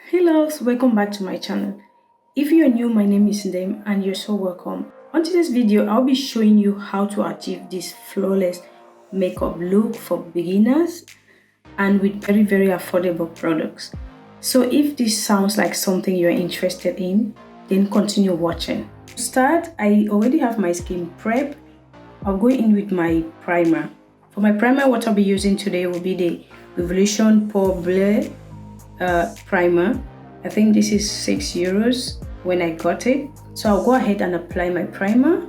Hey loves, welcome back to my channel. If you are new, my name is Ndem and you're so welcome. On today's video, I'll be showing you how to achieve this flawless makeup look for beginners and with very affordable products. So if this sounds like something you're interested in, then continue watching. To start, I already have my skin prep. I'll go in with my primer. For my primer, what I'll be using today will be the Revolution Pore Blur primer. I think this is €6 when I got it. So I'll go ahead and apply my primer.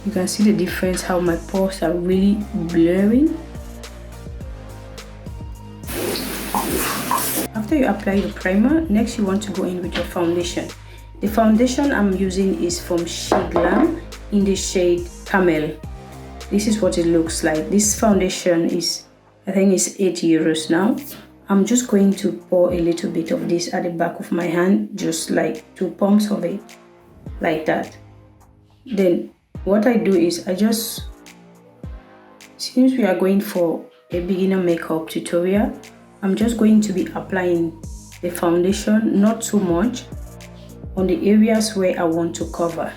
You can see the difference, how my pores are really blurring. After you apply your primer, next you want to go in with your foundation. The foundation I'm using is from Glam in the shade Camel. This is what it looks like. This foundation is, I think it's €8 now. I'm just going to pour a little bit of this at the back of my hand, just like 2 pumps of it, like that. Then what I do is since we are going for a beginner makeup tutorial, I'm just going to be applying the foundation, not too much, on the areas where I want to cover.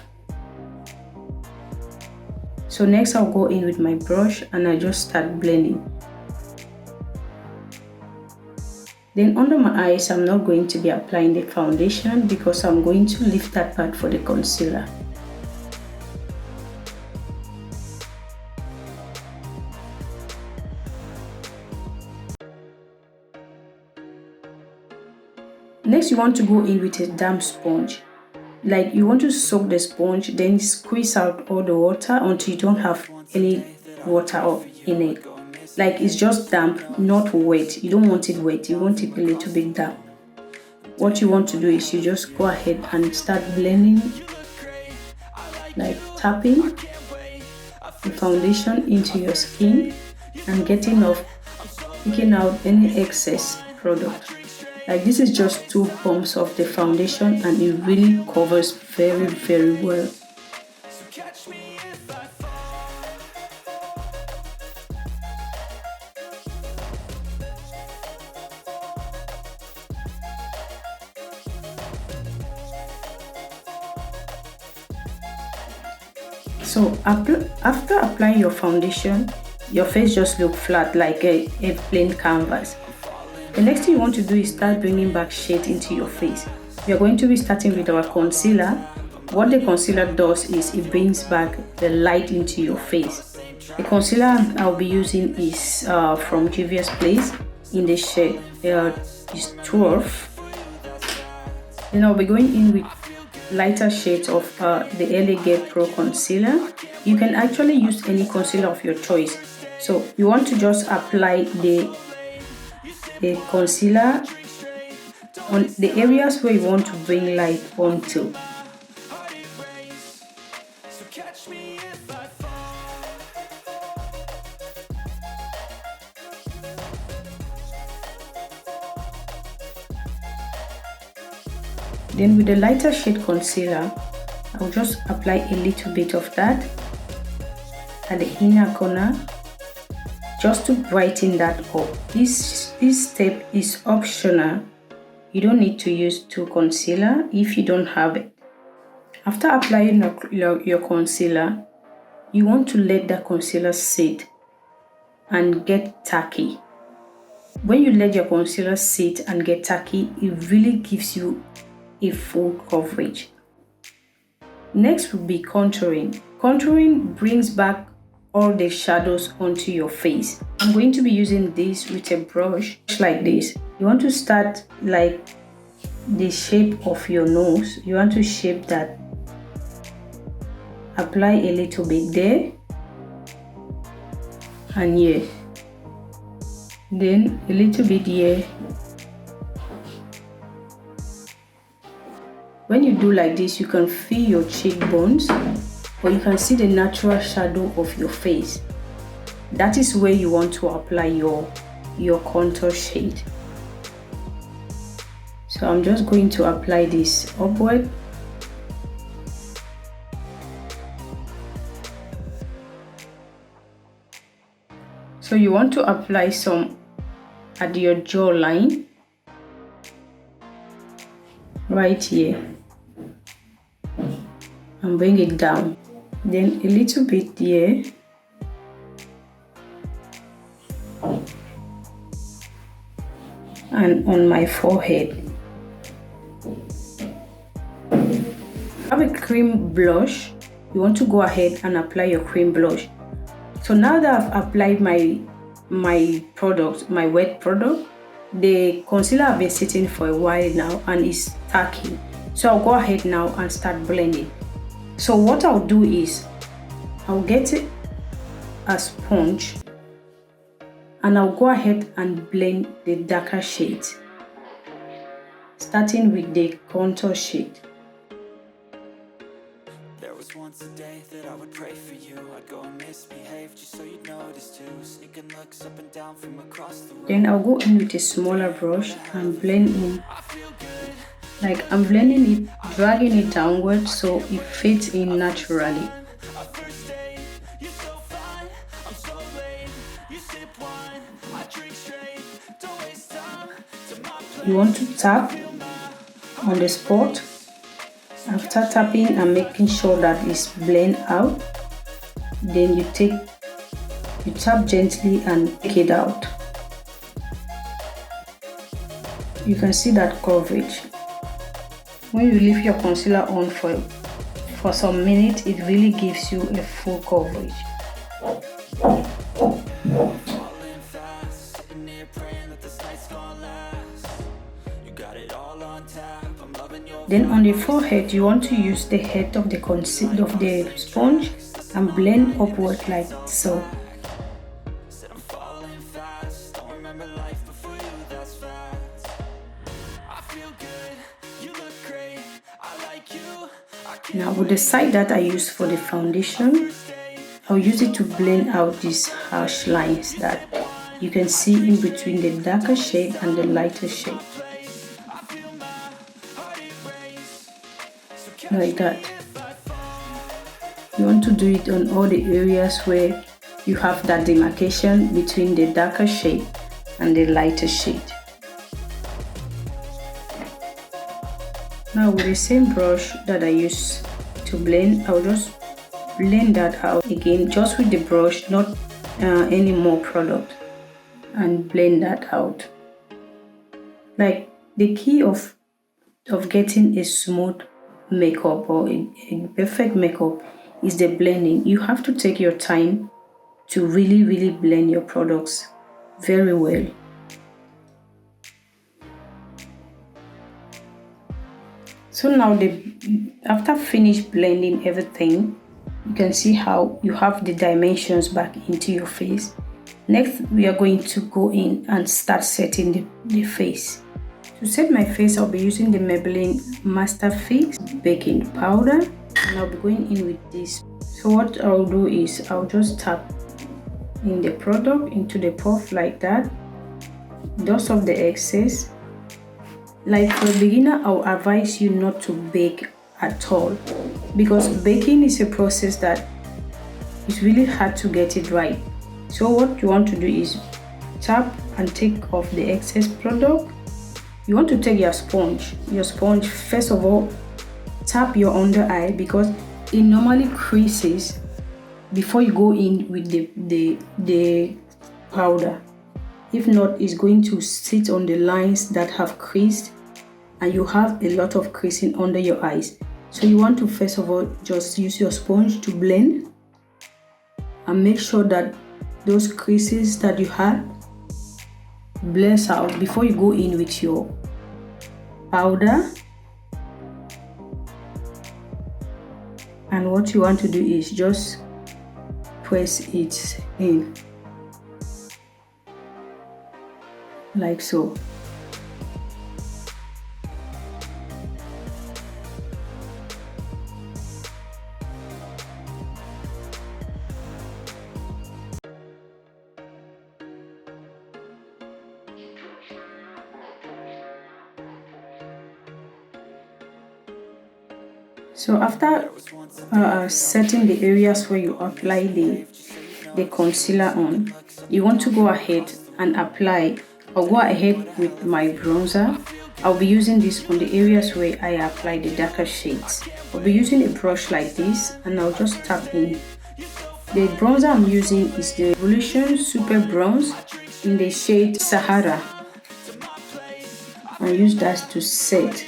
So next I'll go in with my brush and I just start blending. Then under my eyes, I'm not going to be applying the foundation because I'm going to leave that part for the concealer. Next, you want to go in with a damp sponge. Like, you want to soak the sponge, then squeeze out all the water until you don't have any water in it. Like, it's just damp, not wet. You don't want it wet, you want it a little bit damp. What you want to do is you just go ahead and start blending, like tapping the foundation into your skin and picking out any excess product. Like, this is just 2 pumps of the foundation and it really covers very well. So after applying your foundation, your face just looks flat like a plain canvas. The next thing you want to do is start bringing back shade into your face. We are going to be starting with our concealer. What the concealer does is it brings back the light into your face. The concealer I'll be using is from Juvia's Place in the shade is 12. Then I'll be going in with lighter shades of the LA Get Pro concealer. You can actually use any concealer of your choice. So you want to just apply the concealer on the areas where you want to bring light onto. Then with the lighter shade concealer, I'll just apply a little bit of that at the inner corner, just to brighten that up. This step is optional. You don't need to use 2 concealer if you don't have it. After applying your concealer, you want to let that concealer sit and get tacky. When you let your concealer sit and get tacky, it really gives you a full coverage. Next will be contouring. Contouring brings back all the shadows onto your face. I'm going to be using this with a brush like this. You want to start like the shape of your nose. You want to shape that. Apply a little bit there and here. Then a little bit here. When you do like this, you can feel your cheekbones, but you can see the natural shadow of your face. That is where you want to apply your contour shade. So I'm just going to apply this upward So you want to apply some at your jawline, right here, and bring it down. Then a little bit here, and on my forehead. Have a cream blush. You want to go ahead and apply your cream blush. So now that I've applied my product, my wet product, the concealer has been sitting for a while now and it's tacky. So I'll go ahead now and start blending. So what I'll do is I'll get a sponge and I'll go ahead and blend the darker shades, starting with the contour shade. There was once a day that I would pray for you. I'd go and misbehave just so you'd notice too. Sneaking looks up and down from across the room. Then I'll go in with a smaller brush and blend in. Like I'm blending it, dragging it downwards so it fits in naturally. You want to tap on the spot. After tapping and making sure that it's blend out, then you tap gently and take it out. You can see that coverage. When you leave your concealer on for some minutes, it really gives you a full coverage. Then on the forehead, you want to use the head of the sponge and blend upward like so. Now with the side that I use for the foundation, I'll use it to blend out these harsh lines that you can see in between the darker shade and the lighter shade. Like that. You want to do it on all the areas where you have that demarcation between the darker shade and the lighter shade. Now with the same brush that I use to blend, I'll just blend that out again, just with the brush, not any more product, and blend that out. Like the key of getting a smooth makeup or a perfect makeup is the blending. You have to take your time to really blend your products very well. So now after finished blending everything, you can see how you have the dimensions back into your face. Next, we are going to go in and start setting the face. To set my face, I'll be using the Maybelline Master Fix baking powder, and I'll be going in with this. So what I'll do is I'll just tap in the product into the puff like that, dust off the excess. Like for a beginner, I'll advise you not to bake at all, because baking is a process that it's really hard to get it right. So what you want to do is tap and take off the excess product. You want to take your sponge. First of all, tap your under eye because it normally creases before you go in with the powder. If not, it's going to sit on the lines that have creased and you have a lot of creasing under your eyes. So you want to first of all just use your sponge to blend and make sure that those creases that you had blends out before you go in with your powder. And what you want to do is just press it in like so. So after setting the areas where you apply the concealer on, you want to go ahead and apply. I'll go ahead with my bronzer. I'll be using this on the areas where I apply the darker shades. I'll be using a brush like this and I'll just tap in. The bronzer I'm using is the Revolution Super Bronze in the shade Sahara. And use that to set.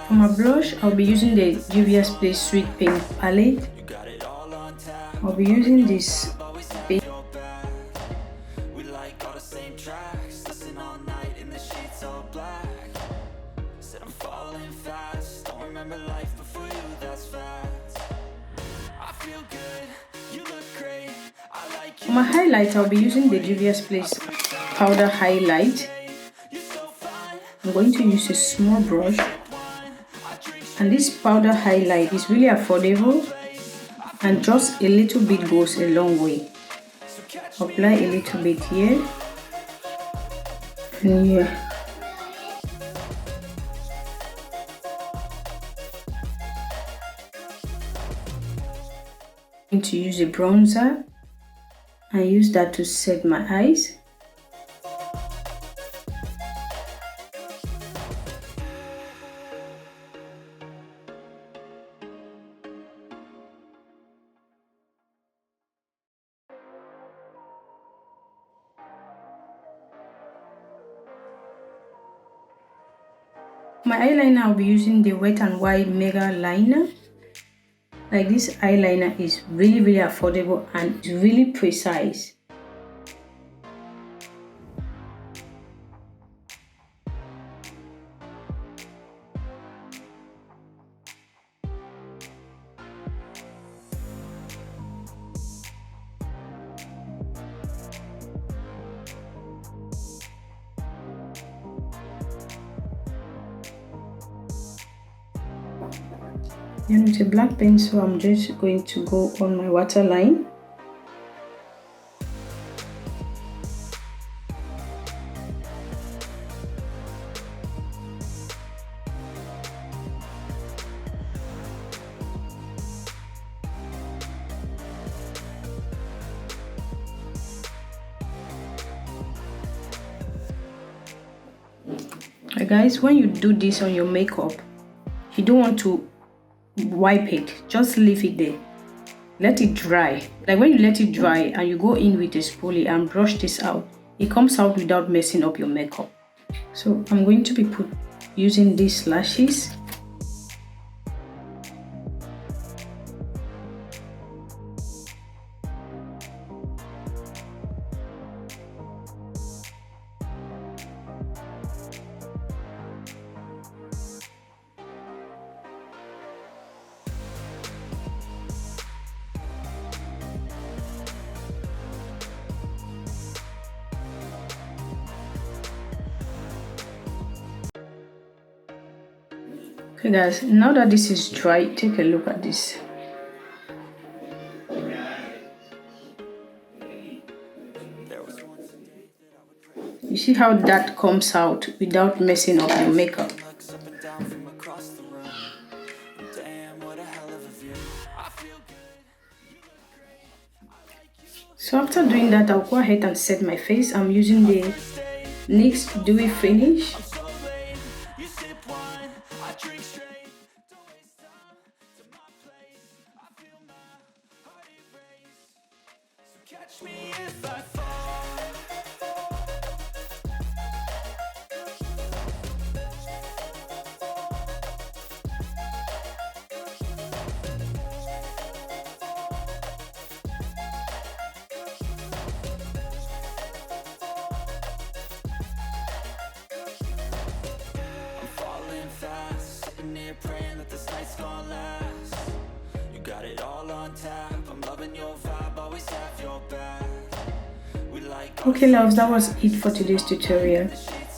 For my blush, I'll be using the Juvia's Place Sweet Pink palette. I'll be using this pink. For my highlight, I'll be using the Juvia's Place powder highlight. I'm going to use a small brush. And this powder highlight is really affordable and just a little bit goes a long way. Apply a little bit here and here. I'm going to use a bronzer and use that to set my eyes. My eyeliner, I'll be using the Wet n Wild Mega Liner. Like, this eyeliner is really affordable and it's really precise. And with a black pencil, I'm just going to go on my waterline. Guys, when you do this on your makeup, you don't want to wipe it, just leave it there, let it dry. Like, when you let it dry and you go in with a spoolie and brush this out, it comes out without messing up your makeup. So I'm going to be using these lashes. Okay guys, now that this is dry, take a look at this. You see how that comes out without messing up your makeup. So after doing that, I'll go ahead and set my face. I'm using the NYX Dewy Finish. Praying that this night's gonna last. You got it all on tap. I'm loving your vibe, always have your back. We like. Okay loves, that was it for today's tutorial.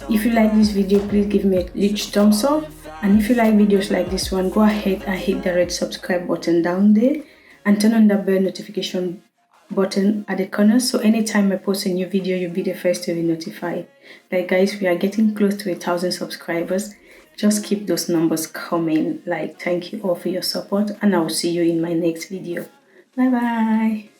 If you like this video, please give me a huge thumbs up. And if you like videos like this one, go ahead and hit the red subscribe button down there and turn on the bell notification button at the corner, so anytime I post a new video, you'll be the first to be notified. Like guys, we are getting close to 1,000 subscribers. Just keep those numbers coming. Like, thank you all for your support, and I will see you in my next video. Bye bye.